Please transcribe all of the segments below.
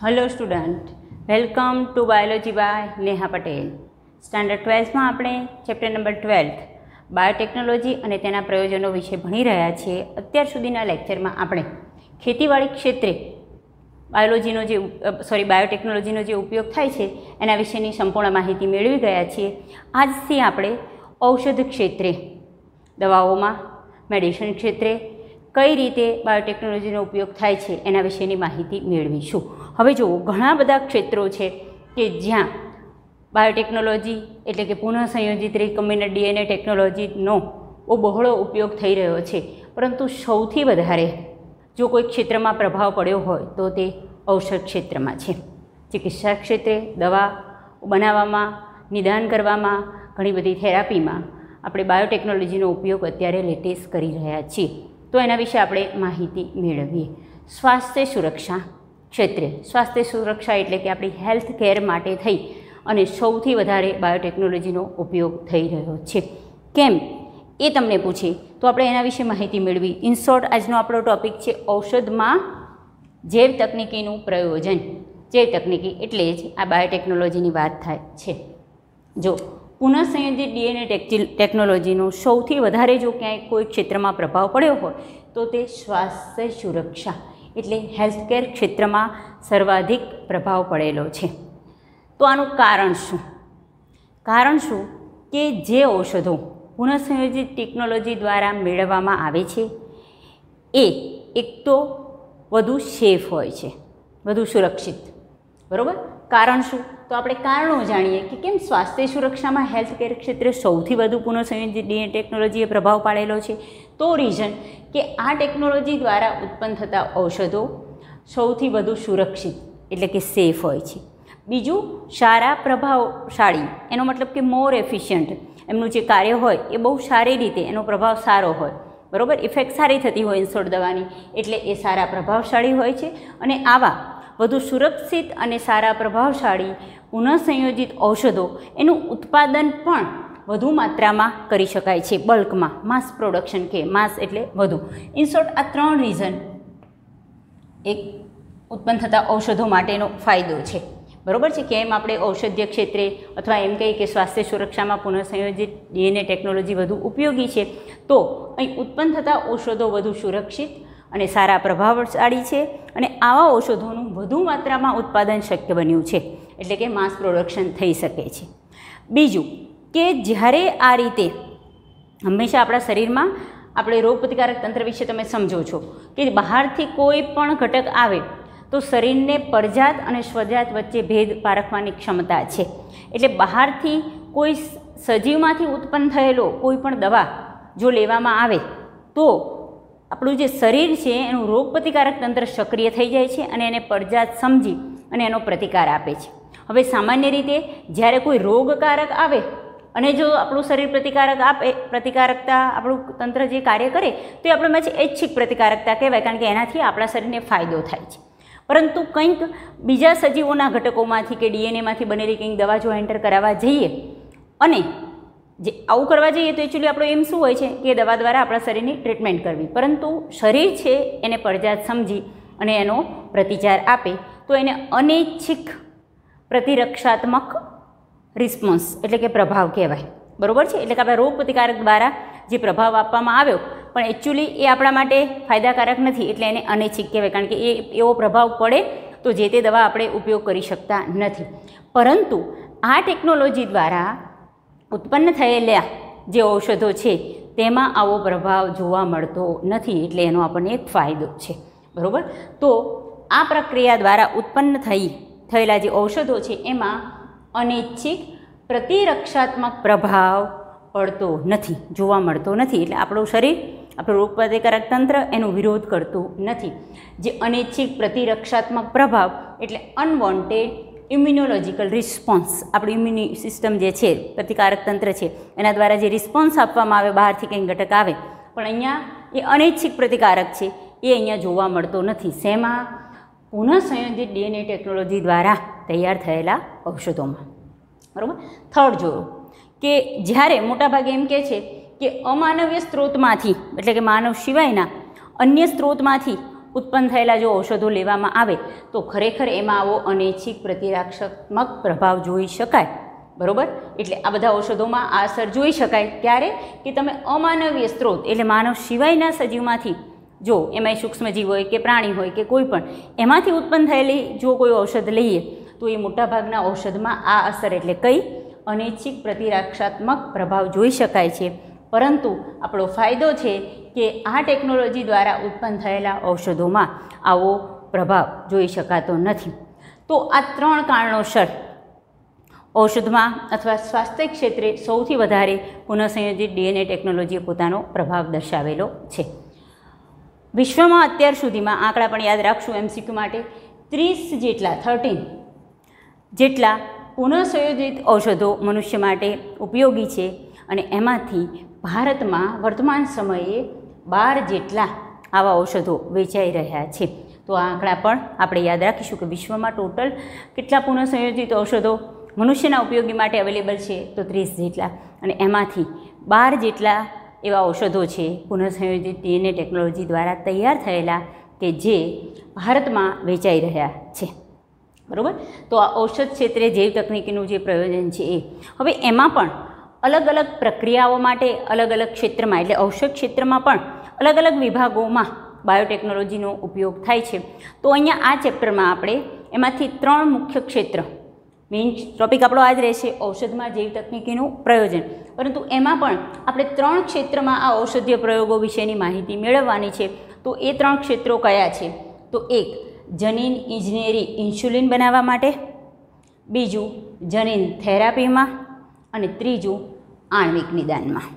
Hello student, welcome to biology by Neha Patel. Standard 12માં આપણે chapter number 12 biotechnology અને તેના પ્રયોજનો વિશે ભણી રહ્યા છીએ. અત્યાર સુધીના લેક્ચરમાં આપણે ખેતીવાડી ક્ષેત્રે બાયોટેકનોલોજીનો જે ઉપયોગ થાય છે એના વિશેની સંપૂર્ણ માહિતી મેળવી ગયા છીએ. આજથી આપણે ઔષધ ક્ષેત્રે, દવાઓમાં, મેડિસિન ક્ષેત્રે કઈ રીતે બાયોટેકનોલોજીનો ઉપયોગ થાય છે એના વિશેની માહિતી મેળવીશું. હવે જુઓ, ઘણા બધા ક્ષેત્રો છે કે જ્યાં બાયોટેકનોલોજી એટલે કે પુનઃસંયોજિત રિકમ્બિનન્ટ ડીએનએ ટેકનોલોજીનો બહોળો ઉપયોગ થઈ રહ્યો છે. પરંતુ સૌથી વધારે જો કોઈ ક્ષેત્રમાં પ્રભાવ પડ્યો હોય તો તે ઔષધ ક્ષેત્રમાં છે. ચિકિત્સા ક્ષેત્રે, દવા બનાવવામાં, નિદાન કરવામાં, ઘણી બધી થેરાપીમાં આપણે બાયોટેકનોલોજીનો ઉપયોગ અત્યારે લેટેસ્ટ કરી રહ્યા છીએ. તો એના વિશે આપણે માહિતી મેળવીએ. સ્વાસ્થ્ય સુરક્ષા ક્ષેત્રે, સ્વાસ્થ્ય સુરક્ષા એટલે કે આપણી હેલ્થ કેર માટે થઈ અને સૌથી વધારે બાયોટેકનોલોજીનો ઉપયોગ થઈ રહ્યો છે. કેમ એ તમને પૂછે તો આપણે એના વિશે માહિતી મેળવી. ઇન શોર્ટ, આજનો આપણો ટૉપિક છે ઔષધમાં જૈવ તકનિકીનું પ્રયોજન. જૈવ તકનિકી એટલે જ આ બાયોટેકનોલોજીની વાત થાય છે. જો પુનઃસંયોજિત ડીએનએ ટેકનોલોજીનો સૌથી વધારે જો ક્યાંય કોઈ ક્ષેત્રમાં પ્રભાવ પડ્યો હોય તો તે સ્વાસ્થ્ય સુરક્ષા એટલે હેલ્થકેર ક્ષેત્રમાં સર્વાધિક પ્રભાવ પડેલો છે. તો આનું કારણ શું? કારણ શું કે જે ઔષધો પુનઃસંયોજિત ટેકનોલોજી દ્વારા મેળવવામાં આવે છે એ એક તો વધુ સેફ હોય છે, વધુ સુરક્ષિત. બરાબર? કારણ શું? તો આપણે કારણો જાણીએ કે કેમ સ્વાસ્થ્ય સુરક્ષામાં હેલ્થકેર ક્ષેત્રે સૌથી વધુ પુનઃસંયોજિત ડીએનએ ટેકનોલોજીએ પ્રભાવ પાડેલો છે. તો રીઝન કે આ ટેકનોલોજી દ્વારા ઉત્પન્ન થતા ઔષધો સૌથી વધુ સુરક્ષિત એટલે કે સેફ હોય છે. બીજું, સારા પ્રભાવશાળી, એનો મતલબ કે મોર એફિશિયન્ટ, એમનું જે કાર્ય હોય એ બહુ સારી રીતે, એનો પ્રભાવ સારો હોય. બરાબર? ઇફેક્ટ સારી થતી હોય ઇન્સોર્ટ દવાની, એટલે એ સારા પ્રભાવશાળી હોય છે. અને આવા વધુ સુરક્ષિત અને સારા પ્રભાવશાળી પુનઃસંયોજિત ઔષધો એનું ઉત્પાદન પણ વધુ માત્રામાં કરી શકાય છે, બલ્કમાં, માસ પ્રોડક્શન કે માસ એટલે વધુ. ઇનશોર્ટ, આ ત્રણ રીઝન એક ઉત્પન્ન થતા ઔષધો માટેનો ફાયદો છે. બરાબર છે? કેમ આપણે ઔષધીય ક્ષેત્રે અથવા એમ કહીએ કે સ્વાસ્થ્ય સુરક્ષામાં પુનઃસંયોજિત ડીએનએ ટેકનોલોજી વધુ ઉપયોગી છે. તો અહીં ઉત્પન્ન થતા ઔષધો વધુ સુરક્ષિત અને સારા પ્રભાવશાળી છે અને આવા ઔષધોનું વધુ માત્રામાં ઉત્પાદન શક્ય બન્યું છે, એટલે કે માસ પ્રોડક્શન થઈ શકે છે. બીજું કે જ્યારે આ રીતે હંમેશા આપણા શરીરમાં આપણે રોગપ્રતિકારક તંત્ર વિશે તમે સમજો છો કે બહારથી કોઈ પણ ઘટક આવે તો શરીરને પરજાત અને સ્વજાત વચ્ચે ભેદ પારખવાની ક્ષમતા છે. એટલે બહારથી કોઈ સજીવમાંથી ઉત્પન્ન થયેલો કોઈ પણ દવા જો લેવામાં આવે તો આપણું જે શરીર છે એનું રોગપ્રતિકારક તંત્ર સક્રિય થઈ જાય છે અને એને પરજાત સમજી અને એનો પ્રતિકાર આપે છે. હવે સામાન્ય રીતે જ્યારે કોઈ રોગકારક આવે અને જો આપણું શરીર પ્રતિકારક આપે, પ્રતિકારકતા આપણું તંત્ર જે કાર્ય કરે તો એ આપણામાં છે ઐચ્છિક પ્રતિકારકતા કહેવાય, કારણ કે એનાથી આપણા શરીરને ફાયદો થાય છે. પરંતુ કંઈક બીજા સજીવોના ઘટકોમાંથી કે ડીએનએમાંથી બનેલી કંઈક દવા જો એન્ટર કરાવવા જઈએ અને જે આવું કરવા જઈએ તો એકચ્યુઅલી આપણો એમ શું હોય છે કે દવા દ્વારા આપણા શરીરની ટ્રીટમેન્ટ કરવી. પરંતુ શરીર છે એને પડજાત સમજી અને એનો પ્રતિચાર આપે તો એને અનૈચ્છિક પ્રતિરક્ષાત્મક રિસ્પોન્સ એટલે કે પ્રભાવ કહેવાય. બરાબર છે? એટલે કે આપણા રોગ પ્રતિકારક દ્વારા જે પ્રભાવ આપવામાં આવ્યો પણ એકચ્યુઅલી એ આપણા માટે ફાયદાકારક નથી, એટલે એને અનૈચ્છિક કહેવાય, કારણ કે એવો પ્રભાવ પડે તો જે તે દવા આપણે ઉપયોગ કરી શકતા નથી. પરંતુ આ ટેકનોલોજી દ્વારા ઉત્પન્ન થયેલા જે ઔષધો છે તેમાં આવો પ્રભાવ જોવા મળતો નથી, એટલે એનો આપણને એક ફાયદો છે. બરાબર? તો આ પ્રક્રિયા દ્વારા ઉત્પન્ન થયેલા જે ઔષધો છે એમાં અનૈચ્છિક પ્રતિરક્ષાત્મક પ્રભાવ પડતો નથી, જોવા મળતો નથી. એટલે આપણું શરીર, આપણું રોગપ્રતિકારક તંત્ર એનો વિરોધ કરતું નથી. જે અનૈચ્છિક પ્રતિરક્ષાત્મક પ્રભાવ એટલે અનવોન્ટેડ ઇમ્યુનોલોજીકલ રિસ્પોન્સ, આપણી ઇમ્યુની સિસ્ટમ જે છે, પ્રતિકારક તંત્ર છે, એના દ્વારા જે રિસ્પોન્સ આપવામાં આવે બહારથી કંઈ ઘટક આવે, પણ અહીંયા એ અનૈચ્છિક પ્રતિકારક છે એ અહીંયા જોવા મળતો નથી. શેમાં? પુનઃસંયોજિત ડીએનએ ટેકનોલોજી દ્વારા તૈયાર થયેલા ઔષધોમાં. બરાબર? થર્ડ જોયું કે જ્યારે મોટાભાગે એમ કહે છે કે અમાનવીય સ્ત્રોતમાંથી એટલે કે માનવ સિવાયના અન્ય સ્ત્રોતમાંથી ઉત્પન્ન થયેલા જો ઔષધો લેવામાં આવે તો ખરેખર એમાં આવો અનૈચ્છિક પ્રતિરક્ષાત્મક પ્રભાવ જોઈ શકાય, બરાબર. એટલે આ બધા ઔષધોમાં આ અસર જોઈ શકાય. ક્યારે? કે તમે અમાનવીય સ્ત્રોત એટલે માનવ સિવાયના સજીવમાંથી જો એમાંય સૂક્ષ્મજીવ હોય કે પ્રાણી હોય કે કોઈ પણ એમાંથી ઉત્પન્ન થયેલી જો કોઈ ઔષધ લઈએ તો એ મોટાભાગના ઔષધમાં આ અસર એટલે કઈ અનૈચ્છિક પ્રતિરક્ષાત્મક પ્રભાવ જોઈ શકાય છે. પરંતુ આપણો ફાયદો છે કે આ ટેકનોલોજી દ્વારા ઉત્પન્ન થયેલા ઔષધોમાં આવો પ્રભાવ જોઈ શકાતો નથી. તો આ 3 કારણોસર ઔષધમાં અથવા સ્વાસ્થ્ય ક્ષેત્રે સૌથી વધારે પુનઃસંયોજિત ડીએનએ ટેકનોલોજીએ પોતાનો પ્રભાવ દર્શાવેલો છે. વિશ્વમાં અત્યાર સુધીમાં આંકડા પણ યાદ રાખશું એમસીક્યુ માટે 13 જેટલા પુનઃસંયોજિત ઔષધો મનુષ્ય માટે ઉપયોગી છે અને એમાંથી ભારતમાં વર્તમાન સમયે 12 જેટલા આવા ઔષધો વેચાઈ રહ્યા છે. તો આ આંકડા પણ આપણે યાદ રાખીશું કે વિશ્વમાં ટોટલ કેટલા પુનઃસંયોજિત ઔષધો મનુષ્યના ઉપયોગી માટે અવેલેબલ છે તો 30 જેટલા અને એમાંથી 12 જેટલા એવા ઔષધો છે પુનઃસંયોજિત ડીએનએ ટેકનોલોજી દ્વારા તૈયાર થયેલા કે જે ભારતમાં વેચાઈ રહ્યા છે, બરાબર. તો આ ઔષધ ક્ષેત્રે જૈવ તકનિકીનું જે પ્રયોજન છે એ હવે એમાં પણ અલગ અલગ પ્રક્રિયાઓ માટે અલગ અલગ ક્ષેત્રમાં એટલે ઔષધ ક્ષેત્રમાં પણ અલગ અલગ વિભાગોમાં બાયોટેકનોલોજીનો ઉપયોગ થાય છે. તો અહીંયા આ ચેપ્ટરમાં આપણે એમાંથી 3 મુખ્ય ક્ષેત્ર મેઇન ટોપિક આપણો આ જ રહેશે ઔષધમાં જૈવ તકનિકીનું પ્રયોજન, પરંતુ એમાં પણ આપણે 3 ક્ષેત્રમાં આ ઔષધીય પ્રયોગો વિશેની માહિતી મેળવવાની છે. તો એ 3 ક્ષેત્રો કયા છે? તો એક જનીન ઇજનેરી ઇન્સ્યુલિન બનાવવા માટે, બીજું જનીન થેરાપીમાં અને ત્રીજું આણ્વિક નિદાનમાં,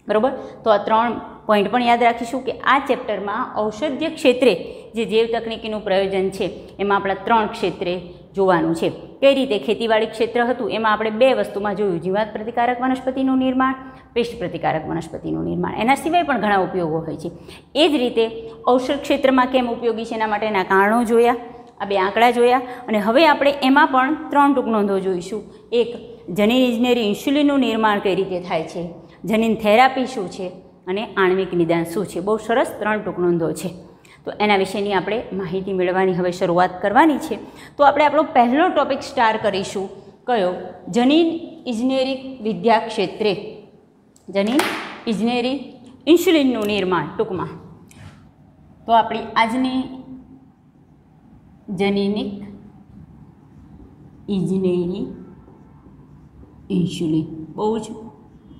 બરાબર. તો આ 3 પોઈન્ટ પણ યાદ રાખીશું કે આ ચેપ્ટરમાં ઔષધીય ક્ષેત્રે જે જૈવ તકનિકીનું પ્રયોજન છે એમાં આપણા 3 ક્ષેત્રે જોવાનું છે. કઈ રીતે? ખેતીવાડી ક્ષેત્ર હતું એમાં આપણે 2 વસ્તુમાં જોયું, જીવાત પ્રતિકારક વનસ્પતિનું નિર્માણ, પેસ્ટ પ્રતિકારક વનસ્પતિનું નિર્માણ. એના સિવાય પણ ઘણા ઉપયોગો હોય છે. એ જ રીતે ઔષધ ક્ષેત્રમાં કેમ ઉપયોગી છે એના માટેના કારણો જોયા, આ 2 આંકડા જોયા અને હવે આપણે એમાં પણ 3 ટૂંક નોંધો જોઈશું. એક જનીન ઇજનેરી ઇન્સ્યુલિનનું નિર્માણ કઈ રીતે થાય છે, જનીન થેરાપી શું છે અને આણ્વિક નિદાન શું છે. બહુ સરસ 3 ટૂંક નોંધો છે. તો એના વિશેની આપણે માહિતી મેળવવાની હવે શરૂઆત કરવાની છે. તો આપણે આપણો પહેલો ટોપિક સ્ટાર્ટ કરીશું. કયો? જનીન ઇજનેરી વિદ્યા ક્ષેત્રે જનીન ઇજનેરી ઇન્સ્યુલિનનું નિર્માણ ટૂંકમાં. તો આપણી આજની જનીનિક ઇજનેરી ઇન્સ્યુલિન બહુ જ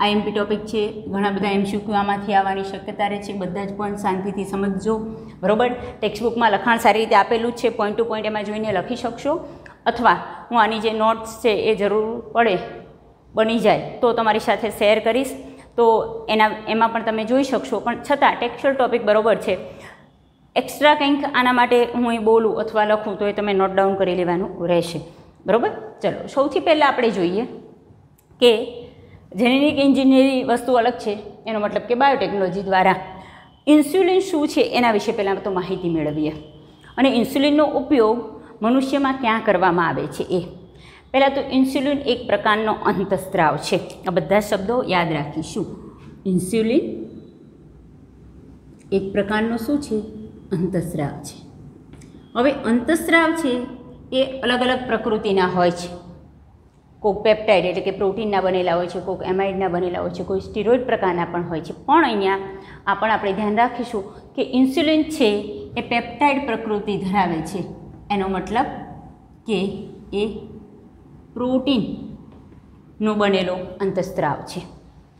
આઈએમપી ટોપિક છે. ઘણા બધા એમસીક્યુ આમાંથી આવવાની શક્યતા રહે છે. બધા જ પોઈન્ટ શાંતિથી સમજજો, બરાબર. ટેક્સ્ટબુકમાં લખાણ સારી રીતે આપેલું જ છે, પોઈન્ટ ટુ પોઈન્ટ એમાં જોઈને લખી શકશો અથવા હું આની જે નોટ્સ છે એ જરૂર પડે બની જાય તો તમારી સાથે શેર કરીશ તો એમાં પણ તમે જોઈ શકશો. પણ છતાં ટેક્સ્ચ્યુઅલ ટોપિક બરાબર છે. એક્સ્ટ્રા કંઈક આના માટે હું અહીં બોલું અથવા લખું તો એ તમે નોટ ડાઉન કરી લેવાનું રહેશે, બરાબર. ચલો સૌથી પહેલાં આપણે જોઈએ કે જેનેટિક એન્જિનિયરિંગ વસ્તુ અલગ છે, એનો મતલબ કે બાયોટેકનોલોજી દ્વારા ઇન્સ્યુલિન શું છે એના વિશે પહેલાં તો માહિતી મેળવીએ. અને ઇન્સ્યુલિનનો ઉપયોગ મનુષ્યમાં ક્યાં કરવામાં આવે છે એ પહેલાં તો ઇન્સ્યુલિન એક પ્રકારનો અંતઃસ્ત્રાવ છે. આ બધા શબ્દો યાદ રાખીશું. ઇન્સ્યુલિન એક પ્રકારનો શું છે? અંતઃસ્ત્રાવ છે. હવે અંતઃસ્ત્રાવ છે એ અલગ અલગ પ્રકૃતિના હોય છે. કોઈક પેપ્ટાઇડ એટલે કે પ્રોટીનના બનેલા હોય છે, કોઈક એમાઇડના બનેલા હોય છે, કોઈ સ્ટીરોઇડ પ્રકારના પણ હોય છે. પણ અહીંયા આપણે ધ્યાન રાખીશું કે ઇન્સ્યુલિન છે એ પેપ્ટાઇડ પ્રકૃતિ ધરાવે છે. એનો મતલબ કે એ પ્રોટીનનો બનેલો અંતઃસ્ત્રાવ છે,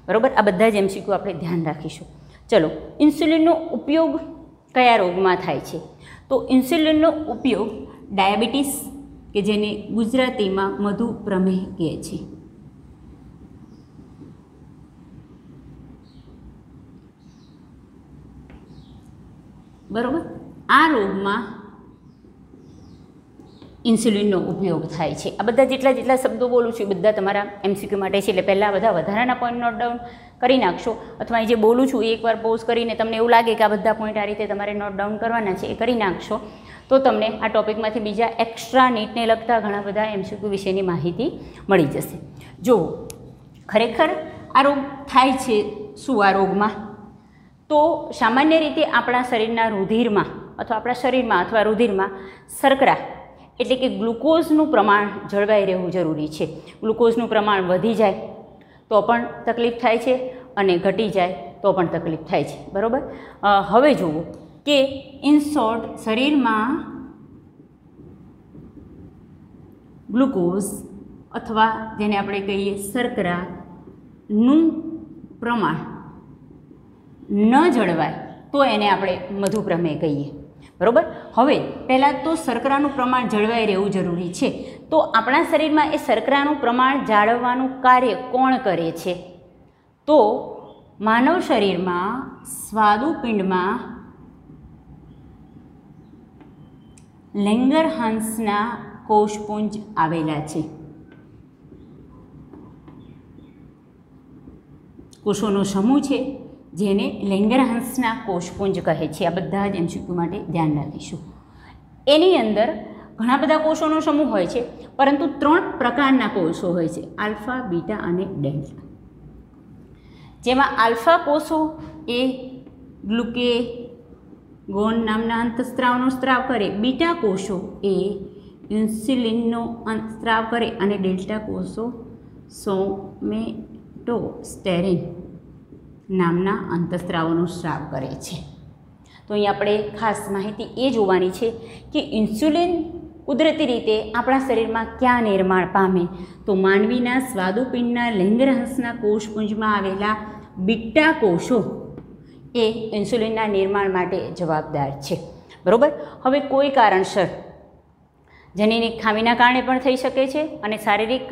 બરાબર. આ બધા જ એમસીક્યુ આપણે ધ્યાન રાખીશું. ચલો, ઇન્સ્યુલિનનો ઉપયોગ કયા રોગમાં થાય છે? તો ઇન્સ્યુલિનનો ઉપયોગ ડાયાબિટીસ કે જેને ગુજરાતીમાં મધુપ્રમેહ કહે છે, બરાબર. આ રોગમાં ઇન્સ્યુલિનનો ઉપયોગ થાય છે. આ બધા જેટલા શબ્દો બોલું છું એ બધા તમારા એમસીક્યુ માટે છે. એટલે પહેલાં બધા વધારાના પોઈન્ટ નોટ ડાઉન કરી નાખશો અથવા જે બોલું છું એ એકવાર પોઝ કરીને તમને એવું લાગે કે આ બધા પોઈન્ટ આ રીતે તમારે નોટ ડાઉન કરવાના છે એ કરી નાખશો તો તમને આ ટોપિકમાંથી બીજા એક્સ્ટ્રા નીટને લગતા ઘણા બધા એમસીક્યુ વિશેની માહિતી મળી જશે. જો ખરેખર આ રોગ થાય છે શું આ રોગમાં? તો સામાન્ય રીતે આપણા શરીરના રુધિરમાં અથવા આપણા શરીરમાં અથવા રુધિરમાં શર્કરા એટલે કે ગ્લુકોઝનું પ્રમાણ જળવાઈ રહેવું જરૂરી છે. ગ્લુકોઝનું પ્રમાણ વધી જાય તો પણ તકલીફ થાય છે અને ઘટી જાય તો પણ તકલીફ થાય છે. બરાબર. હવે જુઓ કે ઇન શોર્ટ શરીરમાં ગ્લુકોઝ અથવા જેને આપણે કહીએ શર્કરાનું પ્રમાણ ન જળવાય તો એને આપણે મધુપ્રમેહ કહીએ. બરાબર. હવે પહેલાં તો શર્કરાનું પ્રમાણ જળવાઈ રહેવું જરૂરી છે. તો આપણા શરીરમાં એ શર્કરાનું પ્રમાણ જાળવવાનું કાર્ય કોણ કરે છે? તો માનવ શરીરમાં સ્વાદુપિંડમાં લેંગરહાન્સના કોષપુંજ આવેલા છે. કોષોનો સમૂહ છે જેને લેંગરહાન્સના કોષપુંજ કહે છે. આ બધા જ MCQ માટે ધ્યાન રાખીશું. એની અંદર ઘણા બધા કોષોનો સમૂહ હોય છે, પરંતુ 3 પ્રકારના કોષો હોય છે: આલ્ફા, બીટા અને ડેલ્ટા. જેમાં આલ્ફા કોષો એ ગ્લુકેગોન નામના અંતઃસ્ત્રાવનો સ્ત્રાવ કરે, બીટા કોષો એ ઇન્સ્યુલિનનો સ્ત્રાવ કરે અને ડેલ્ટા કોષો સોમેટોસ્ટેરિન નામના અંતઃસ્ત્રાવોનો સ્ત્રાવ કરે છે. તો અહીં આપણે ખાસ માહિતી એ જોવાની છે કે ઇન્સ્યુલિન કુદરતી રીતે આપણા શરીરમાં ક્યાં નિર્માણ પામે? તો માનવીના સ્વાદુપિંડના લેંગરહાન્સના કોષપુંજમાં આવેલા બીટા કોષો એ ઇન્સ્યુલિનના નિર્માણ માટે જવાબદાર છે. બરાબર. હવે કોઈ કારણસર જનીનિક ખામીના કારણે પણ થઈ શકે છે અને શારીરિક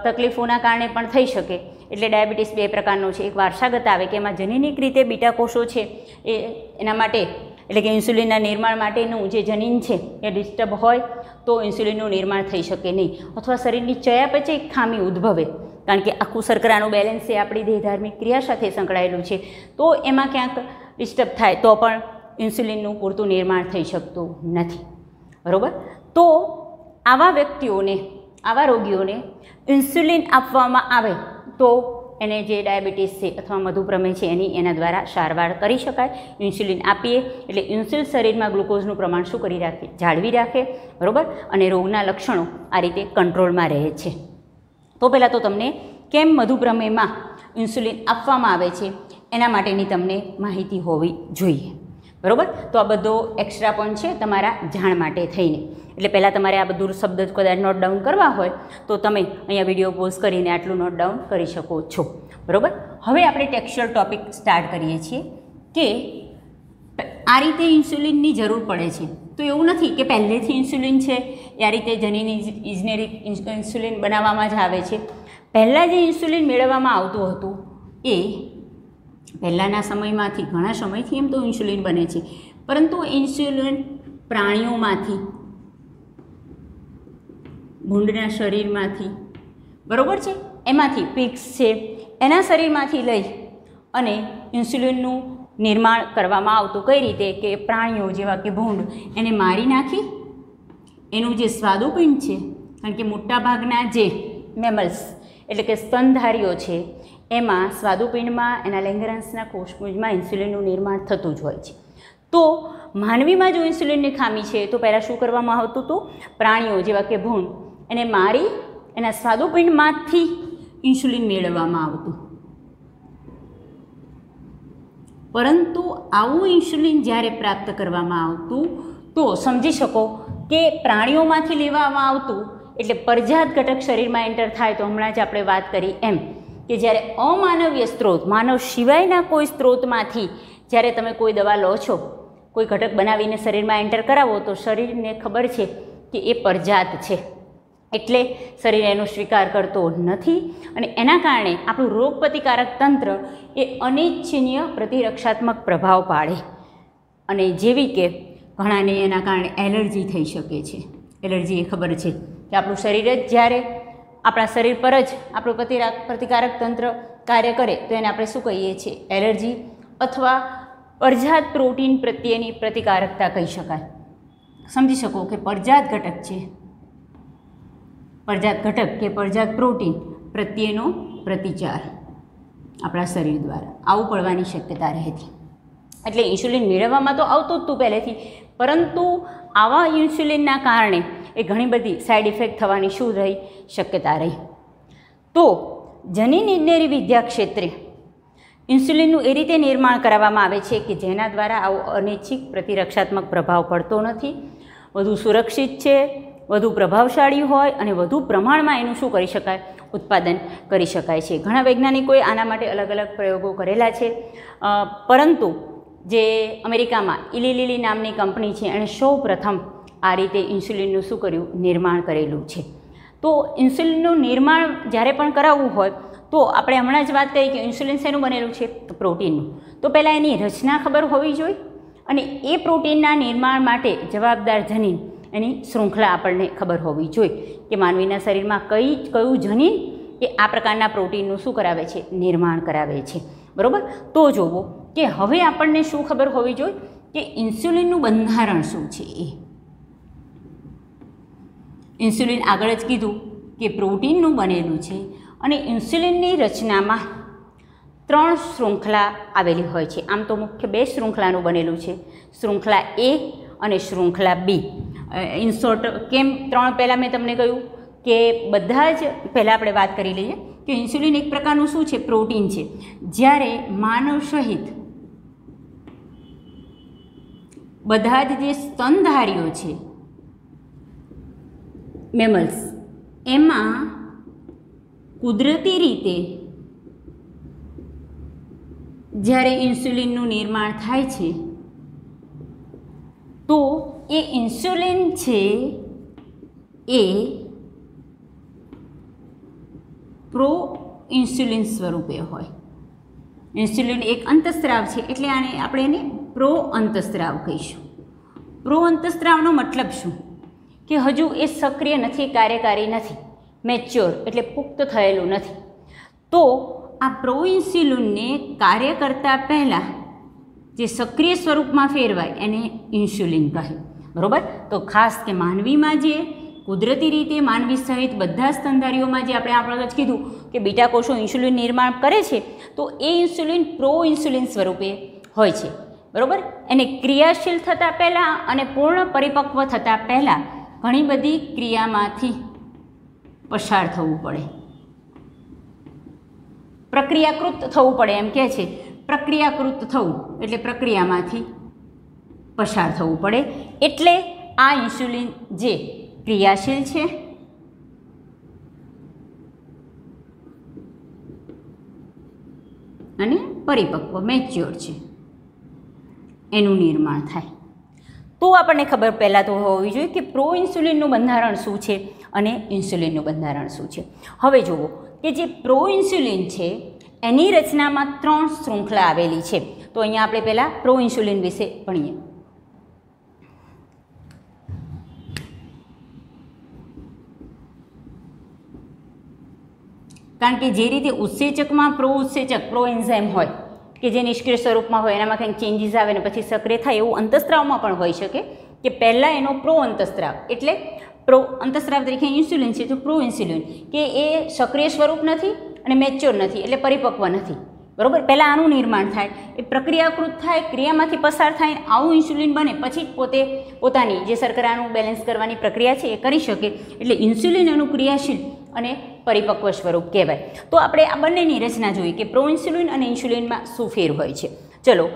તકલીફોના કારણે પણ થઈ શકે. એટલે ડાયાબિટીસ 2 પ્રકારનો છે. એક વારસાગત આવે કે એમાં જનીનિક રીતે બીટા કોષો છે એના માટે એટલે કે ઇન્સ્યુલિનના નિર્માણ માટેનું જે જનીન છે એ ડિસ્ટર્બ હોય તો ઇન્સ્યુલિનનું નિર્માણ થઈ શકે નહીં. અથવા શરીરની ચયાપચય ખામી ઉદ્ભવે, કારણ કે આખું શર્કરાનું બેલેન્સ એ આપણી દેહધાર્મિક ક્રિયા સાથે સંકળાયેલું છે. તો એમાં ક્યાંક ડિસ્ટર્બ થાય તો પણ ઇન્સ્યુલિનનું પૂરતું નિર્માણ થઈ શકતું નથી. બરાબર. તો આવા વ્યક્તિઓને, આવા રોગીઓને ઇન્સ્યુલિન આપવામાં આવે તો એને જે ડાયાબિટીસ છે અથવા મધુપ્રમેહ છે એના દ્વારા સારવાર કરી શકાય. ઇન્સ્યુલિન આપીએ એટલે ઇન્સ્યુલિન શરીરમાં ગ્લુકોઝનું પ્રમાણ શું કરી રાખે? જાળવી રાખે. બરાબર. અને રોગના લક્ષણો આ રીતે કંટ્રોલમાં રહે છે. તો પહેલાં તો તમને કેમ મધુપ્રમેહમાં ઇન્સ્યુલિન આપવામાં આવે છે એના માટેની તમને માહિતી હોવી જોઈએ. બરાબર. તો આ બધો એક્સ્ટ્રા પોઈન્ટ છે તમારા જાણ માટે થઈને. એટલે પહેલાં તમારે આ બધું શબ્દ કદાચ નોટ ડાઉન કરવા હોય તો તમે અહીંયા વિડીયો પોઝ કરીને આટલું નોટ ડાઉન કરી શકો છો. બરાબર. હવે આપણે ટેક્સ્ચ્યુઅલ ટોપિક સ્ટાર્ટ કરીએ છીએ કે આ રીતે ઇન્સ્યુલિનની જરૂર પડે છે. તો એવું નથી કે પહેલેથી ઇન્સ્યુલિન છે એ આ રીતે જનીન ઇજનેરિક ઇન્સ્યુલિન બનાવવામાં જ આવે છે. પહેલાં જે ઇન્સ્યુલિન મેળવવામાં આવતું હતું એ પહેલાંના સમયમાંથી, ઘણા સમયથી એમ તો ઇન્સ્યુલિન બને છે, પરંતુ ઇન્સ્યુલિન પ્રાણીઓમાંથી, ભૂંડના શરીરમાંથી, બરાબર છે, એમાંથી પિગ્સ છે એના શરીરમાંથી લઈ અને ઇન્સ્યુલિનનું નિર્માણ કરવામાં આવતું. કઈ રીતે? કે પ્રાણીઓ જેવા કે ભૂંડ એને મારી નાખી એનું જે સ્વાદુપિંડ છે, કારણ કે મોટાભાગના જે મેમલ્સ એટલે કે સ્તનધારીઓ છે એમાં સ્વાદુપિંડમાં એના લેંગરહાન્સના કોષપુંજમાં ઇન્સ્યુલિનનું નિર્માણ થતું જ હોય છે. તો માનવીમાં જો ઇન્સ્યુલિનની ખામી છે તો પહેલાં શું કરવામાં આવતું હતું? પ્રાણીઓ જેવા કે ભૂંડ એને મારી એના સ્વાદુપિંડમાંથી ઇન્સ્યુલિન મેળવવામાં આવતું. પરંતુ આવું ઇન્સ્યુલિન જ્યારે પ્રાપ્ત કરવામાં આવતું તો સમજી શકો કે પ્રાણીઓમાંથી લેવામાં આવતું એટલે પરજાત ઘટક શરીરમાં એન્ટર થાય. તો હમણાં જ આપણે વાત કરી એમ કે જ્યારે અમાનવીય સ્ત્રોત, માનવ સિવાયના કોઈ સ્ત્રોતમાંથી જ્યારે તમે કોઈ દવા લો છો, કોઈ ઘટક બનાવીને શરીરમાં એન્ટર કરાવો તો શરીરને ખબર છે કે એ પરજાત છે, એટલે શરીર એનો સ્વીકાર કરતો નથી અને એના કારણે આપણું રોગ પ્રતિકારક તંત્ર એ અનિચ્છનીય પ્રતિરક્ષાત્મક પ્રભાવ પાડે અને જેવી કે ઘણાને એના કારણે એલર્જી થઈ શકે છે. એલર્જી એ ખબર છે કે આપણું શરીર જ જ્યારે આપણા શરીર પર જ આપણું પ્રતિકારક તંત્ર કાર્ય કરે તો એને આપણે શું કહીએ છીએ? એલર્જી અથવા પરજાત પ્રોટીન પ્રત્યેની પ્રતિકારકતા કહી શકાય. સમજી શકો કે પરજાત ઘટક છે, પરજાત ઘટક કે પરજાત પ્રોટીન પ્રત્યેનો પ્રતિચાર આપણા શરીર દ્વારા આવું પડવાની શક્યતા રહેતી. એટલે ઇન્સ્યુલિન મેળવવામાં તો આવતું જ હતું પહેલેથી, પરંતુ આવા ઇન્સ્યુલિનના કારણે એ ઘણી બધી સાઈડ ઇફેક્ટ થવાની શું રહી શક્યતા રહી. તો જનીન ઇજનેરી વિદ્યા ક્ષેત્રે ઇન્સ્યુલિનનું એ રીતે નિર્માણ કરાવવામાં આવે છે કે જેના દ્વારા આવો અનૈચ્છિક પ્રતિરક્ષાત્મક પ્રભાવ પડતો નથી, વધુ સુરક્ષિત છે, વધુ પ્રભાવશાળી હોય અને વધુ પ્રમાણમાં એનું શું કરી શકાય, ઉત્પાદન કરી શકાય છે. ઘણા વૈજ્ઞાનિકોએ આના માટે અલગ અલગ પ્રયોગો કરેલા છે, પરંતુ જે અમેરિકામાં ઇલી લિલી નામની કંપની છે એણે સૌ પ્રથમ આ રીતે ઇન્સ્યુલિનનું શું કર્યું, નિર્માણ કરેલું છે. તો ઇન્સ્યુલિનનું નિર્માણ જ્યારે પણ કરાવવું હોય તો આપણે હમણાં જ વાત કરી કે ઇન્સ્યુલિન શેનું બનેલું છે, પ્રોટીનનું. તો પહેલાં એની રચના ખબર હોવી જોઈએ અને એ પ્રોટીનના નિર્માણ માટે જવાબદાર જનીન એની શૃંખલા આપણને ખબર હોવી જોઈએ કે માનવીના શરીરમાં કયું જનીન એ આ પ્રકારના પ્રોટીનનું શું કરાવે છે, નિર્માણ કરાવે છે. બરાબર. તો જોવો કે હવે આપણને શું ખબર હોવી જોઈએ કે ઇન્સ્યુલિનનું બંધારણ શું છે. ઇન્સ્યુલિન આગળ જ કીધું કે પ્રોટીનનું બનેલું છે અને ઇન્સ્યુલિનની રચનામાં 3 શૃંખલા આવેલી હોય છે. આમ તો મુખ્ય 2 શૃંખલાનું બનેલું છે, શૃંખલા એ અને શૃંખલા બી. ઇન શોર્ટ કેમ 3 પહેલાં મેં તમને કહ્યું કે બધા જ પહેલાં આપણે વાત કરી લઈએ કે ઇન્સ્યુલિન એક પ્રકારનું શું છે, પ્રોટીન છે. જ્યારે માનવ સહિત બધા જ જે સ્તનધારીઓ છે, મેમલ્સ, એમાં કુદરતી રીતે જ્યારે ઇન્સ્યુલિનનું નિર્માણ થાય છે તો એ ઇન્સ્યુલિન છે એ પ્રો ઇન્સ્યુલિન સ્વરૂપે હોય. ઇન્સ્યુલિન એક અંતસ્ત્રાવ છે એટલે આપણે એને પ્રો અંતસ્ત્રાવ કહીશું. પ્રો અંતસ્ત્રાવનો મતલબ શું કે હજુ એ સક્રિય નથી, કાર્યકારી નથી, મેચ્યોર એટલે પુખ્ત થયેલું નથી. તો આ પ્રો ઇન્સ્યુલિનને કાર્ય કરતાં પહેલાં જે સક્રિય સ્વરૂપમાં ફેરવાય એને ઇન્સ્યુલિન કહે. બરાબર. તો ખાસ કે માનવીમાં જે કુદરતી રીતે માનવી સહિત બધા સ્તનધારીઓમાં જે આપણે આગળ જ કીધું કે બીટા કોષો ઇન્સ્યુલિન નિર્માણ કરે છે તો એ ઇન્સ્યુલિન પ્રો ઇન્સ્યુલિન સ્વરૂપે હોય છે. બરાબર. એને ક્રિયાશીલ થતાં પહેલાં અને પૂર્ણ પરિપક્વ થતાં પહેલાં ઘણી બધી ક્રિયામાંથી પસાર થવું પડે, પ્રક્રિયાકૃત થવું પડે. એમ કહે છે પ્રક્રિયાકૃત થવું એટલે પ્રક્રિયામાંથી પસાર થવું પડે. એટલે આ ઇન્સ્યુલિન જે ક્રિયાશીલ છે અને પરિપક્વ મેચ્યોર છે એનું નિર્માણ થાય. તો આપણને ખબર પહેલાં તો હોવી જોઈએ કે પ્રો ઇન્સ્યુલિનનું બંધારણ શું છે અને ઇન્સ્યુલિનનું બંધારણ શું છે. હવે જુઓ કે જે પ્રો ઇન્સ્યુલિન છે એની રચનામાં 3 શૃંખલા આવેલી છે. તો અહીંયા આપણે પહેલાં પ્રો ઇન્સ્યુલિન વિશે ભણીએ. કારણ કે જે રીતે ઉત્સેચકમાં પ્રો ઉત્સેચક, પ્રો એન્ઝાઇમ હોય કે જે નિષ્ક્રિય સ્વરૂપમાં હોય, એનામાં કંઈક ચેન્જીસ આવે ને પછી સક્રિય થાય, એવું અંતસ્ત્રાવમાં પણ હોઈ શકે કે પહેલાં એનો પ્રો અંતસ્ત્રાવ એટલે પ્રો અંતસ્ત્રાવ તરીકે ઇન્સ્યુલિન છે તો પ્રો ઇન્સ્યુલિન કે એ સક્રિય સ્વરૂપ નથી અને મેચ્યોર નથી એટલે પરિપક્વ નથી. બરાબર. પહેલાં આનું નિર્માણ થાય, એ પ્રક્રિયાકૃત થાય, ક્રિયામાંથી પસાર થાય, આવું ઇન્સ્યુલિન બને પછી જ પોતાની જે શર્કરાનું બેલેન્સ કરવાની પ્રક્રિયા છે એ કરી શકે. એટલે ઇન્સ્યુલિન એનું ક્રિયાશીલ અને પરિપક્વ સ્વરૂપ કહેવાય. તો આપણે આ બંનેની રચના જોઈએ કે પ્રો ઇન્સ્યુલિન અને ઇન્સ્યુલિનમાં શું ફેર હોય છે. ચલો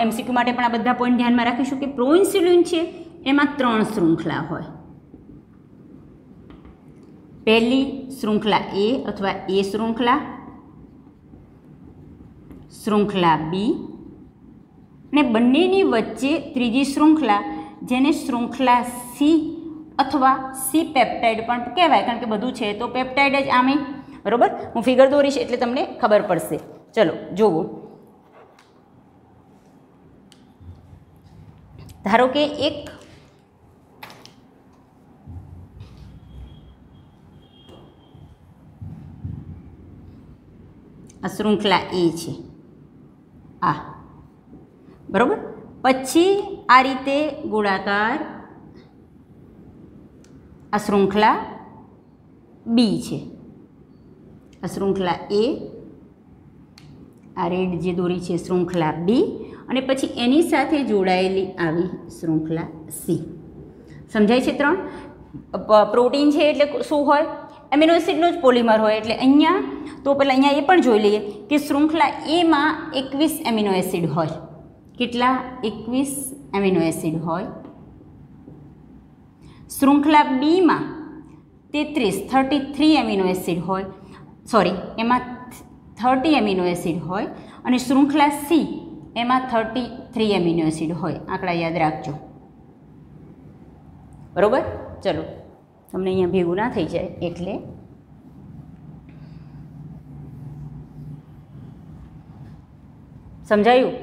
MCQ માટે પણ આ બધા પોઈન્ટ ધ્યાનમાં રાખીશું કે પ્રો ઇન્સ્યુલિન છે એમાં 3 શૃંખલા હોય. પહેલી શૃંખલા એ અથવા એ શૃંખલા બી ને બંનેની વચ્ચે ત્રીજી શૃંખલા જેને શૃંખલા સી અથવા સી પેપ્ટાઇડ પણ કહેવાય. કારણ કે બધું છે તો પેપ્ટાઇડ જ આમે. બરાબર. હું ફિગર દોરીશ એટલે તમને ખબર પડશે. ચલો જુઓ. ધારો કે એક આ શૃંખલા એ છે આ. બરાબર. પછી આ રીતે ગોળાકાર આ શૃંખલા બી છે. આ શૃંખલા એ, આ રેડ જે દોરી છે શૃંખલા બી અને પછી એની સાથે જોડાયેલી આવી શૃંખલા સી. સમજાય છે? 3 પ્રોટીન છે એટલે શું હોય? એમિનો એસિડનું જ પોલિમર હોય. એટલે અહીંયા તો પહેલાં અહીંયા એ પણ જોઈ લઈએ કે શૃંખલા એમાં 21 એમિનો એસિડ હોય. કેટલા? 21 એમિનો એસિડ હોય. શૃંખલા બીમાં 33 એમિનો એસિડ હોય. સોરી, એમાં 30 એમિનો એસિડ હોય. અને શૃંખલા સી એમાં 33 એમિનો એસિડ હોય. આંકડા યાદ રાખજો. બરાબર? ચલો, તમને અહીંયા ભેગું ના થઈ જાય એટલે સમજાયું?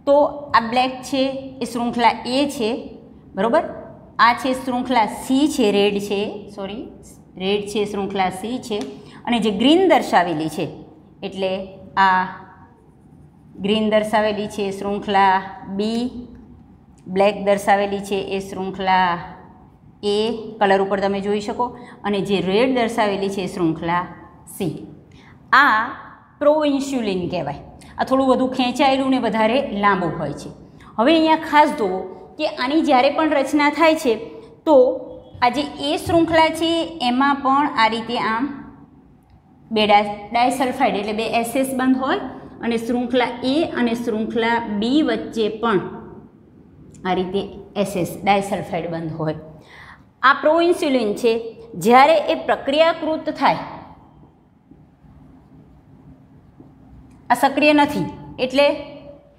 તો આ બ્લેક છે એ શૃંખલા એ છે. બરાબર? આ છે શૃંખલા સી છે, રેડ છે, સોરી રેડ છે શૃંખલા સી છે. અને જે ગ્રીન દર્શાવેલી છે એટલે આ ગ્રીન દર્શાવેલી છે શૃંખલા બી, બ્લેક દર્શાવેલી છે એ શૃંખલા એ, કલર ઉપર તમે જોઈ શકો. અને જે રેડ દર્શાવેલી છે શૃંખલા સી. આ પ્રો ઇન્સ્યુલિન કહેવાય. આ થોડું વધુ ખેંચાયેલું ને વધારે લાંબુ હોય છે. હવે અહીંયા ખાસ જુઓ કે આની જ્યારે પણ રચના થાય છે તો આ જે એ શૃંખલા છે એમાં પણ આ રીતે આમ બે ડાયસલ્ફાઇડ એટલે બે એસએસ બંધ હોય. અને શૃંખલા એ અને શૃંખલા બી વચ્ચે પણ આ રીતે એસએસ ડાયસલ્ફાઇડ બંધ હોય. આ પ્રો ઇન્સ્યુલિન છે. જ્યારે એ પ્રક્રિયાકૃત થાય, આ સક્રિય નથી એટલે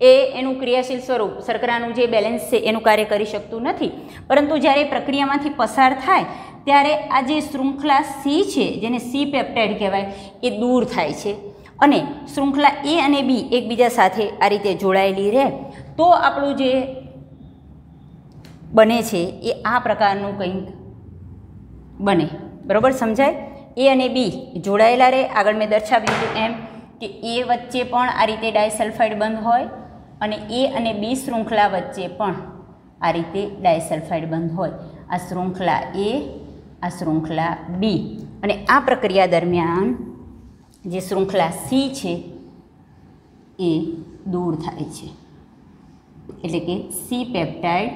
એ એનું ક્રિયાશીલ સ્વરૂપ શર્કરાનું જે બેલેન્સ છે એનું કાર્ય કરી શકતું નથી. પરંતુ જ્યારે પ્રક્રિયામાંથી પસાર થાય ત્યારે આ જે શૃંખલા સી છે, જેને સી પેપ્ટાઇડ કહેવાય, એ દૂર થાય છે. અને શૃંખલા એ અને બી એકબીજા સાથે આ રીતે જોડાયેલી રહે તો આપણું જે બને છે એ આ પ્રકારનું કંઈક બને. બરાબર? સમજાય? એ અને બી જોડાયેલા રહે. આગળ મેં દર્શાવ્યું હતું એમ કે એ વચ્ચે પણ આ રીતે ડાયસલ્ફાઇડ બંધ હોય અને એ અને બી શૃંખલા વચ્ચે પણ આ રીતે ડાયસલ્ફાઇડ બંધ હોય. આ શૃંખલા એ, આ શૃંખલા બી. અને આ પ્રક્રિયા દરમિયાન જે શૃંખલા સી છે એ દૂર થાય છે. એટલે કે સી પેપ્ટાઇડ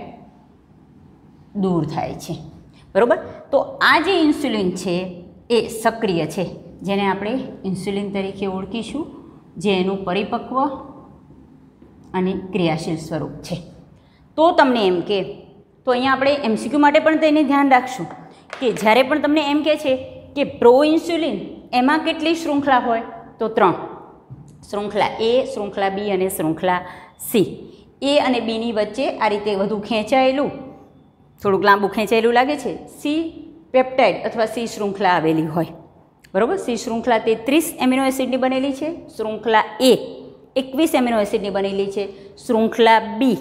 દૂર થાય છે. બરાબર? તો આ જે ઇન્સ્યુલિન છે એ સક્રિય છે, જેને આપણે ઇન્સ્યુલિન તરીકે ઓળખીશું, જે એનું પરિપક્વ અને ક્રિયાશીલ સ્વરૂપ છે. તો તમને એમ કે, તો અહીંયા આપણે એમસીક્યુ માટે પણ તેને ધ્યાન રાખશું કે જ્યારે પણ તમને એમ કહે છે કે પ્રો ઇન્સ્યુલિન એમાં કેટલી શૃંખલા હોય? તો 3. શૃંખલા એ, શૃંખલા બી અને શૃંખલા સી. એ અને બીની વચ્ચે આ રીતે વધુ ખેંચાયેલું, થોડુંક લાંબુ ખેંચાયેલું લાગે છે, સી પેપ્ટાઇડ અથવા સી શૃંખલા આવેલી હોય. બરાબર? સી શૃંખલા 33 એમિનો એસિડની બનેલી છે. શૃંખલા એ 21 એમિનો એસિડની બનેલી છે. શૃંખલા બી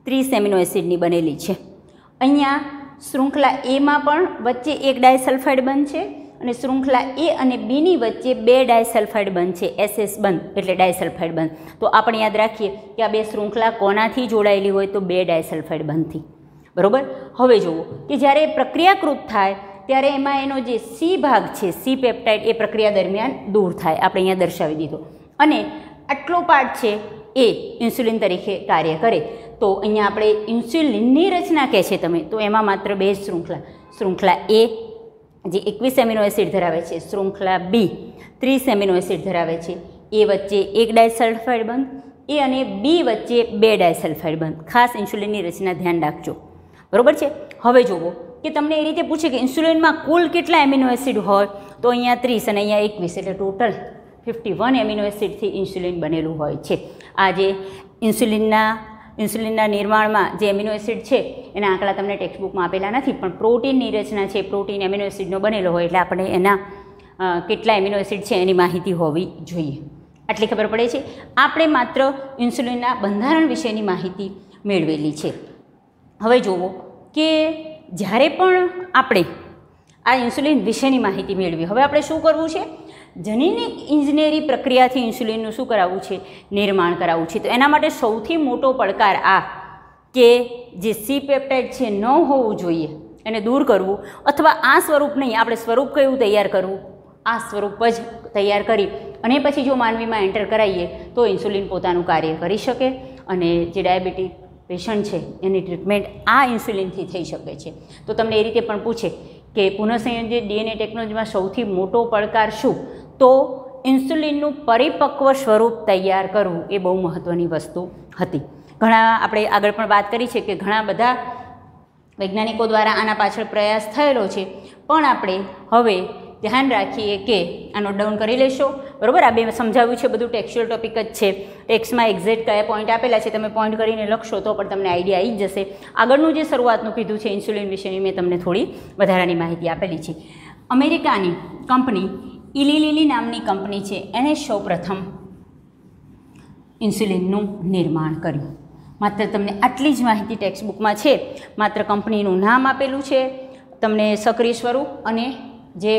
30 એમિનો એસિડની બનેલી છે. અહીંયા શૃંખલા એમાં પણ વચ્ચે એક ડાયસલ્ફાઇડ બંધ છે અને શૃંખલા એ અને બીની વચ્ચે 2 ડાયસલ્ફાઇડ બંધ છે. એસએસ બંધ એટલે ડાયસલ્ફાઇડ બંધ. તો આપણે યાદ રાખીએ કે આ બે શૃંખલા કોનાથી જોડાયેલી હોય? તો 2 ડાયસલ્ફાઇડ બંધથી. બરાબર? હવે જુઓ કે જ્યારે પ્રક્રિયાકૃત થાય ત્યારે એમાં એનો જે સી ભાગ છે, સી પેપ્ટાઇડ, એ પ્રક્રિયા દરમિયાન દૂર થાય. આપણે અહીંયા દર્શાવી દીધો. અને આટલો પાર્ટ છે એ ઇન્સ્યુલિન તરીકે કાર્ય કરે. તો અહીંયા આપણે ઇન્સ્યુલિનની રચના કહે છે તમે, તો એમાં માત્ર 2 શૃંખલા, શૃંખલા એ જે 21 એમિનો એસિડ ધરાવે છે, શૃંખલા બી 30 એમિનો એસિડ ધરાવે છે. એ વચ્ચે 1 ડાયસલ્ફાઇડ બંધ, એ અને બી વચ્ચે 2 ડાયસલ્ફાઇડ બંધ. ખાસ ઇન્સ્યુલિનની રચના ધ્યાન રાખજો. બરાબર છે? હવે જુઓ કે તમને એ રીતે પૂછે કે ઇન્સ્યુલિનમાં કુલ કેટલા એમિનો એસિડ હોય? તો અહીંયા 30 અને અહીંયા 21 એટલે ટોટલ 51 એમિનો એસિડથી ઇન્સ્યુલિન બનેલું હોય છે. આ જે ઇન્સ્યુલિનના નિર્માણમાં જે એમિનો એસિડ છે એના આંકડા તમને ટેક્સ્ટબુકમાં આપેલા નથી, પણ પ્રોટીનની રચના છે, પ્રોટીન એમિનો એસિડનો બનેલો હોય એટલે આપણે એના કેટલા એમિનો એસિડ છે એની માહિતી હોવી જોઈએ. આટલી ખબર પડે છે. આપણે માત્ર ઇન્સ્યુલિનના બંધારણ વિશેની માહિતી મેળવેલી છે. હવે જુઓ કે જ્યારે પણ આપણે આ ઇન્સ્યુલિન વિશેની માહિતી મેળવી, હવે આપણે શું કરવું છે? જનીનિક ઇજનેરી પ્રક્રિયાથી ઇન્સ્યુલિનનું શું કરાવવું છે? નિર્માણ કરાવવું છે. તો એના માટે સૌથી મોટો પડકાર આ કે જે સી પેપ્ટાઇડ છે ન હોવું જોઈએ એને દૂર કરવું, અથવા આ સ્વરૂપ નહીં, આપણે સ્વરૂપ કયું તૈયાર કરવું? આ સ્વરૂપ જ તૈયાર કરી અને પછી જો માનવીમાં એન્ટર કરાવીએ તો ઇન્સ્યુલિન પોતાનું કાર્ય કરી શકે. અને જે ડાયાબિટીક પેશન્ટ છે એની ટ્રીટમેન્ટ આ ઇન્સ્યુલિનથી થઈ શકે છે. તો તમને એ રીતે પણ પૂછે કે પુનઃસંયોજિત ડીએનએ ટેકનોલોજીમાં સૌથી મોટો પડકાર શું? તો ઇન્સ્યુલિનનું પરિપક્વ સ્વરૂપ તૈયાર કરવું એ બહુ મહત્ત્વની વસ્તુ હતી. ઘણા આપણે આગળ પણ વાત કરી છે કે ઘણા બધા વૈજ્ઞાનિકો દ્વારા આના પાછળ પ્રયાસ થયેલો છે, પણ આપણે હવે ધ્યાન રાખીએ કે આ નોટ ડાઉન કરી લેશો, બરાબર? આ બે સમજાવ્યું છે, બધું ટેક્સ્ચ્યુઅલ ટોપિક જ છે. ટેક્સ્ટમાં એક્ઝેક્ટ કયા પોઈન્ટ આપેલા છે તમે પોઈન્ટ કરીને લખશો તો પણ તમને આઈડિયા આવી જ જશે. આગળનું જે શરૂઆતનું કીધું છે ઇન્સ્યુલિન વિશેની મેં તમને થોડી વધારાની માહિતી આપેલી છે. અમેરિકાની કંપની ઇલી લિલી નામની કંપની છે, એણે સૌપ્રથમ ઇન્સ્યુલિનનું નિર્માણ કર્યું. માત્ર તમને આટલી જ માહિતી ટેક્સ્ટબુકમાં છે. માત્ર કંપનીનું નામ આપેલું છે, તમને સક્રિય સ્વરૂપ અને જે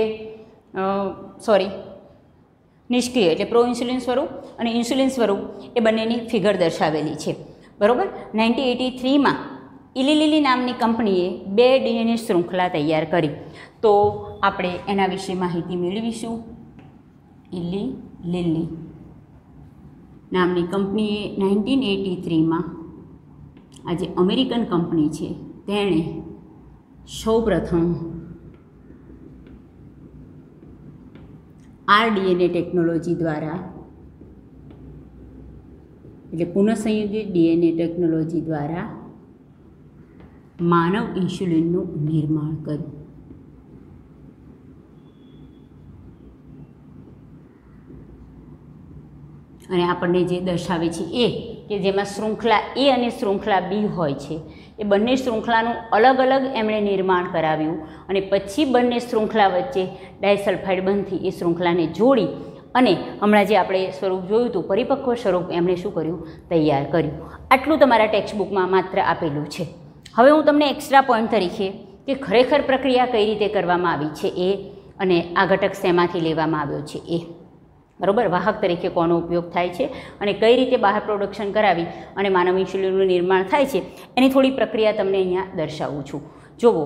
નિષ્ક્રિય એટલે પ્રો ઇન્સ્યુલિન સ્વરૂપ અને ઇન્સ્યુલિન સ્વરૂપ એ બંનેની ફિગર દર્શાવેલી છે, બરાબર? 1983માં ઇલી લિલી નામની કંપનીએ 2 ડીએનએ શૃંખલા તૈયાર કરી. તો આપણે એના વિશે માહિતી મેળવીશું. ઇલી લિલી નામની કંપનીએ 1983માં આ જે અમેરિકન કંપની છે તેણે સૌપ્રથમ આરડીએનએ ટેકનોલોજી દ્વારા એટલે પુનઃસંયોજિત ડીએનએ ટેકનોલોજી દ્વારા માનવ ઇન્સ્યુલિનનું નિર્માણ કર્યું. અને આપણને જે દર્શાવે છે એ કે જેમાં શૃંખલા એ અને શૃંખલા બી હોય છે, એ બંને શૃંખલાનું અલગ અલગ એમણે નિર્માણ કરાવ્યું અને પછી બંને શૃંખલા વચ્ચે ડાયસલ્ફાઇડ બંધથી એ શૃંખલાને જોડી અને હમણાં જે આપણે સ્વરૂપ જોયું હતું પરિપક્વ સ્વરૂપ એમણે શું કર્યું? તૈયાર કર્યું. આટલું તમારા ટેક્સ્ટબુકમાં માત્ર આપેલું છે. હવે હું તમને એક્સ્ટ્રા પોઈન્ટ તરીકે કે ખરેખર પ્રક્રિયા કઈ રીતે કરવામાં આવી છે એ અને આ ઘટક શેમાંથી લેવામાં આવ્યો છે એ, બરાબર? વાહક તરીકે કોનો ઉપયોગ થાય છે અને કઈ રીતે બહાર પ્રોડક્શન કરાવી અને માનવ ઇન્સ્યુલિનનું નિર્માણ થાય છે એની થોડી પ્રક્રિયા તમને અહીંયા દર્શાવું છું. જુઓ,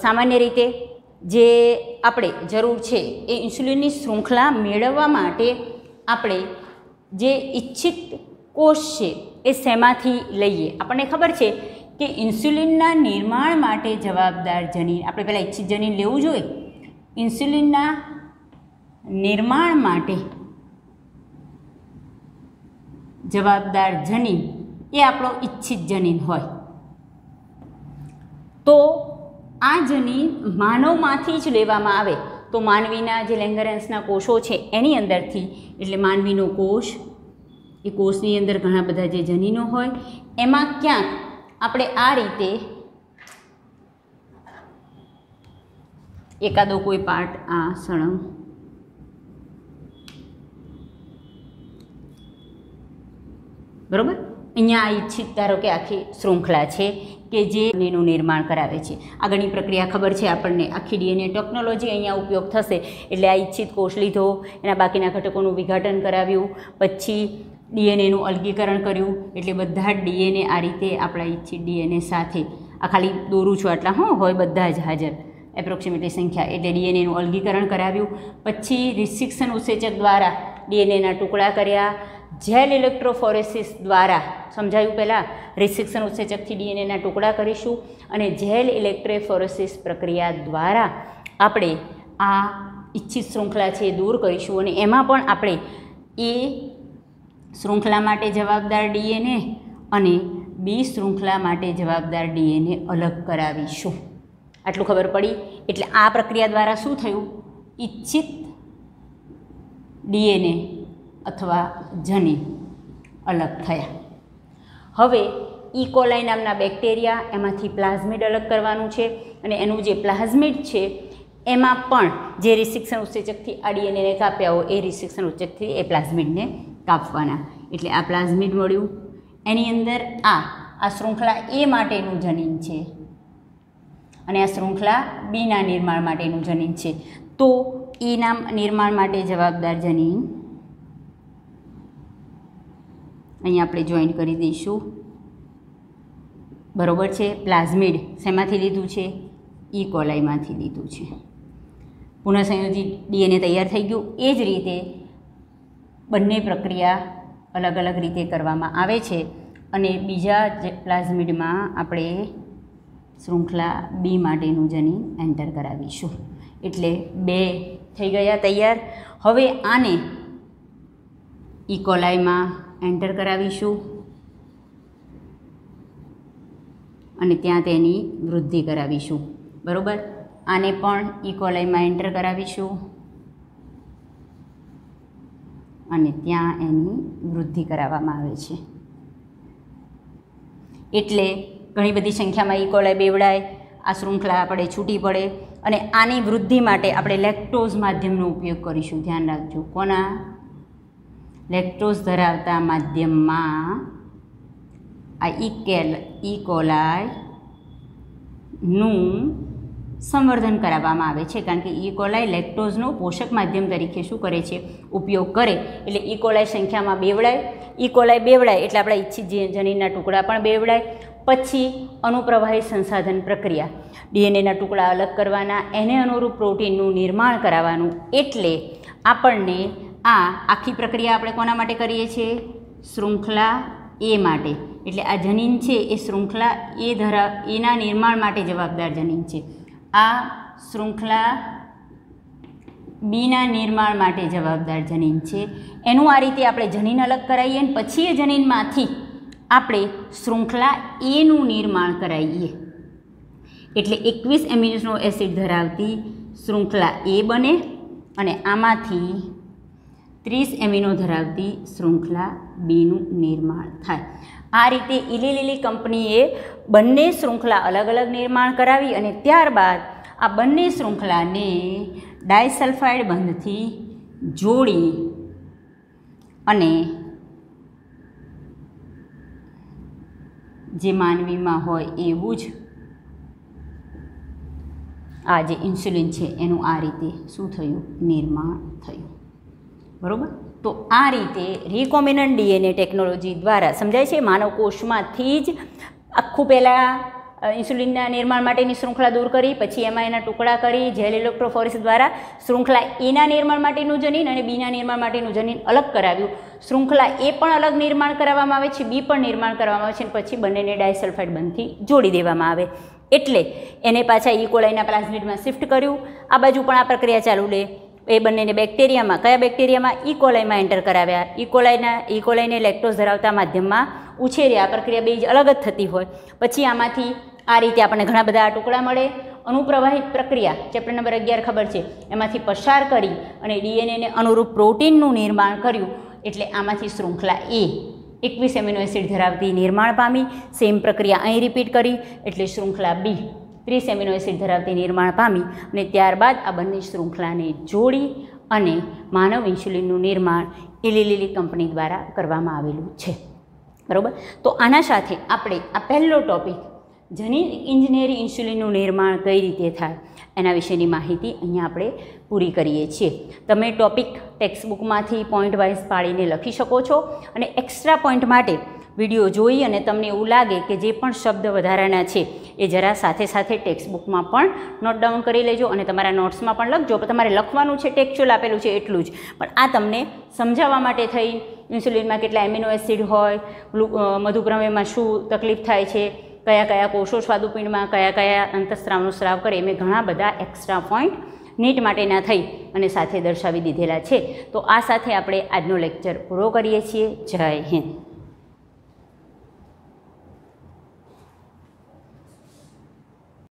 સામાન્ય રીતે જે આપણે જરૂર છે એ ઇન્સ્યુલિનની શૃંખલા મેળવવા માટે આપણે જે ઈચ્છિત કોષ છે એ શેમાંથી લઈએ? આપણને ખબર છે કે ઇન્સ્યુલિનના નિર્માણ માટે જવાબદાર જનીન, આપણે પહેલાં ઈચ્છિત જનીન લેવું જોઈએ. ઇન્સ્યુલિનના નિર્માણ માટે જવાબદાર જનીન એ આપણો ઈચ્છિત જનીન હોય તો આ જનીન માનવમાંથી જ લેવામાં આવે તો માનવીના જે લેંગરેન્સના કોષો છે એની અંદરથી, એટલે માનવીનો કોષ, એ કોષની અંદર ઘણા બધા જે જનીનો હોય એમાં ક્યાંક આપણે આ રીતે એકાદો કોઈ પાર્ટ આ સળંગ બરાબર અહીંયા આ ઈચ્છિત ધારો કે આખી શૃંખલા છે કે જે એનું નિર્માણ કરાવે છે. આગળની પ્રક્રિયા ખબર છે આપણને, આખી ડીએનએ ટેકનોલોજી અહીંયા ઉપયોગ થશે. એટલે આ ઈચ્છિત કોષ લીધો, એના બાકીના ઘટકોનું વિઘટન કરાવ્યું, પછી ડીએનએનું અલગીકરણ કર્યું. એટલે બધા જ ડીએનએ આ રીતે આપણા ઈચ્છિત ડીએનએ સાથે, આ ખાલી દોરું છું આટલા હોય બધા જ હાજર એપ્રોક્સિમેટલી સંખ્યા, એટલે ડીએનએનું અલગીકરણ કરાવ્યું. પછી રિસ્ટ્રિક્શન ઉત્સેચક દ્વારા ડીએનએના ટુકડા કર્યા. જેલ ઇલેક્ટ્રોફોરેસિસ દ્વારા સમજાયું, પહેલાં રિસ્ટ્રિક્શન ઉત્સેચકથી ડીએનએના ટુકડા કરીશું અને જેલ ઇલેક્ટ્રોફોરેસિસ પ્રક્રિયા દ્વારા આપણે આ ઈચ્છિત શૃંખલા છે એ દૂર કરીશું અને એમાં પણ આપણે એ શૃંખલા માટે જવાબદાર ડીએનએ અને બી શૃંખલા માટે જવાબદાર ડીએનએ અલગ કરાવીશું. આટલું ખબર પડી? એટલે આ પ્રક્રિયા દ્વારા શું થયું? ઈચ્છિત ડીએનએ અથવા જનીન અલગ થયા. હવે ઇકોલાઈ નામના બેક્ટેરિયા, એમાંથી પ્લાઝમિડ અલગ કરવાનું છે અને એનું જે પ્લાઝમિડ છે એમાં પણ જે રિસ્ટ્રિક્શન ઉત્સેચકથી આ ડીએનએને કાપ્યા હોય એ રિસ્ટ્રિક્શન ઉત્સેચકથી એ પ્લાઝમિડને કાપવાના. એટલે આ પ્લાઝમિડ મળ્યું. એની અંદર આ શૃંખલા એ માટેનું જનીન છે અને આ શૃંખલા બીના નિર્માણ માટેનું જનીન છે. તો ઈના નિર્માણ માટે જવાબદાર જનીન અહીંયા આપણે જોઈન્ટ કરી દઈશું, બરાબર છે? પ્લાઝમિડ શેમાંથી લીધું છે? ઈ કોલાઈમાંથી લીધું છે. પુનઃસંયોજિત ડીએનએ તૈયાર થઈ ગયું. એ જ રીતે બંને પ્રક્રિયા અલગ અલગ રીતે કરવામાં આવે છે અને બીજા પ્લાઝમિડમાં આપણે શૃંખલા બી માટેનું જનીન એન્ટર કરાવીશું. એટલે 2 થઈ ગયા તૈયાર. હવે આને ઇકોલાઈમાં એન્ટર કરાવીશું અને ત્યાં તેની વૃદ્ધિ કરાવીશું. બરાબર. આને પણ ઇકોલાઈમાં એન્ટર કરાવીશું અને ત્યાં એની વૃદ્ધિ કરાવવામાં આવે છે. એટલે ઘણી બધી સંખ્યામાં ઇકોલાઈ બેવડાય, આ શૃંખલા આપણે છૂટી પડે અને આની વૃદ્ધિ માટે આપણે લેક્ટોઝ માધ્યમનો ઉપયોગ કરીશું. ધ્યાન રાખજો. કોના? લેક્ટોઝ ધરાવતા માધ્યમમાં આ ઇકોલાઈનું સંવર્ધન કરાવવામાં આવે છે, કારણ કે ઇકોલાઈ લેક્ટોઝનો પોષક માધ્યમ તરીકે શું કરે છે? ઉપયોગ કરે. એટલે ઇકોલાઈ સંખ્યામાં બેવડાય. ઇકોલાઈ બેવડાય એટલે આપણા ઈચ્છિત જનીનના ટુકડા પણ બેવડાય. પછી અનુપ્રવાહી સંસાધન પ્રક્રિયા, ડીએનએના ટુકડા અલગ કરવાના, એને અનુરૂપ પ્રોટીનનું નિર્માણ કરાવવાનું. એટલે આપણને આ આખી પ્રક્રિયા આપણે કોના માટે કરીએ છીએ? શૃંખલા એ માટે. એટલે આ જનીન છે એ શૃંખલા એના નિર્માણ માટે જવાબદાર જનીન છે. આ શૃંખલા બીના નિર્માણ માટે જવાબદાર જનીન છે. એનું આ રીતે આપણે જનીન અલગ કરાવીએ અને પછી એ જનીનમાંથી આપણે શૃંખલા એનું નિર્માણ કરાવીએ. એટલે 21 એમિનો એસિડ ધરાવતી શૃંખલા એ બને અને આમાંથી 30 એમિનો ધરાવતી શૃંખલા બીનું નિર્માણ થાય. આ રીતે ઇલી લીલી કંપનીએ બંને શૃંખલા અલગ અલગ નિર્માણ કરાવી અને ત્યારબાદ આ બંને શૃંખલાને ડાયસલ્ફાઇડ બંધથી જોડી અને જે માનવીમાં હોય એવું જ આ જે ઇન્સ્યુલિન છે એનું આ રીતે શું થયું? નિર્માણ થયું. બરાબર. તો આ રીતે રિકોમ્બિનન્ટ ડીએનએ ટેકનોલોજી દ્વારા સમજાય છે. માનવ કોષમાંથી જ આખું પહેલાં ઇન્સ્યુલિનના નિર્માણ માટેની શૃંખલા દૂર કરી, પછી એમાં એના ટુકડા કરી જેલ ઇલેક્ટ્રોફોરેસિસ દ્વારા શૃંખલા એના નિર્માણ માટેનું જનીન અને બીના નિર્માણ માટેનું જનીન અલગ કરાવ્યું. શૃંખલા એ પણ અલગ નિર્માણ કરવામાં આવે છે, બી પણ નિર્માણ કરવામાં આવે છે અને પછી બંનેને ડાયસલ્ફાઇડ બંધથી જોડી દેવામાં આવે. એટલે એને પાછા ઇકોલાઈના પ્લાઝમિડમાં શિફ્ટ કર્યું. આ બાજુ પણ આ પ્રક્રિયા ચાલુ રહે. એ બંનેને બેક્ટેરિયામાં, કયા બેક્ટેરિયામાં? ઇકોલાઈમાં એન્ટર કરાવ્યા. ઇકોલાઈને લેક્ટોઝ ધરાવતા માધ્યમમાં ઉછેર્યા. આ પ્રક્રિયા બે જ અલગ જ થતી હોય. પછી આમાંથી આ રીતે આપણને ઘણા બધા ટુકડા મળે. અનુપ્રવાહિત પ્રક્રિયા ચેપ્ટર નંબર 11 ખબર છે, એમાંથી પસાર કરી અને ડીએનએને અનુરૂપ પ્રોટીનનું નિર્માણ કર્યું. એટલે આમાંથી શૃંખલા એ 21 એમિનો એસિડ ધરાવતી નિર્માણ પામી. સેમ પ્રક્રિયા અહીં રિપીટ કરી એટલે શૃંખલા બી 30 એમિનો એસિડ ધરાવતી નિર્માણ પામી અને ત્યારબાદ આ બંને શૃંખલાને જોડી અને માનવ ઇન્સ્યુલિનનું નિર્માણ ઇલી લીલી કંપની દ્વારા કરવામાં આવેલું છે. બરાબર. તો આના સાથે આપણે આ પહેલો ટોપિક જનીન ઇન્જિનિયરિંગ ઇન્સ્યુલિનનું નિર્માણ કઈ રીતે થાય એના વિશેની માહિતી અહીંયા આપણે પૂરી કરીએ છીએ. તમે ટોપિક ટેક્સ્ટબુકમાંથી પોઈન્ટ વાઇઝ પાડીને લખી શકો છો અને એક્સ્ટ્રા પોઈન્ટ માટે વિડીયો જોઈ અને તમને એવું લાગે કે જે પણ શબ્દ વધારાના છે એ જરા સાથે સાથે ટેક્સ્ટબુકમાં પણ નોટ ડાઉન કરી લેજો અને તમારા નોટ્સમાં પણ લખજો. તમારે લખવાનું છે ટેક્સ્ચ્યુઅલ આપેલું છે એટલું જ, પણ આ તમને સમજાવવા માટે થઈ ઇન્સ્યુલિનમાં કેટલા એમિનો એસિડ હોય, મધુપ્રમેહમાં શું તકલીફ થાય છે, કયા કયા કોષો સ્વાદુપિંડમાં કયા કયા અંતઃસ્રાવનો સ્રાવ કરે, એમ ઘણા બધા એક્સ્ટ્રા પોઈન્ટ નીટ માટેના થઈ અને સાથે દર્શાવી દીધેલા છે. તો આ સાથે આપણે આજનો લેક્ચર પૂરો કરીએ છીએ. જય હિન્દ.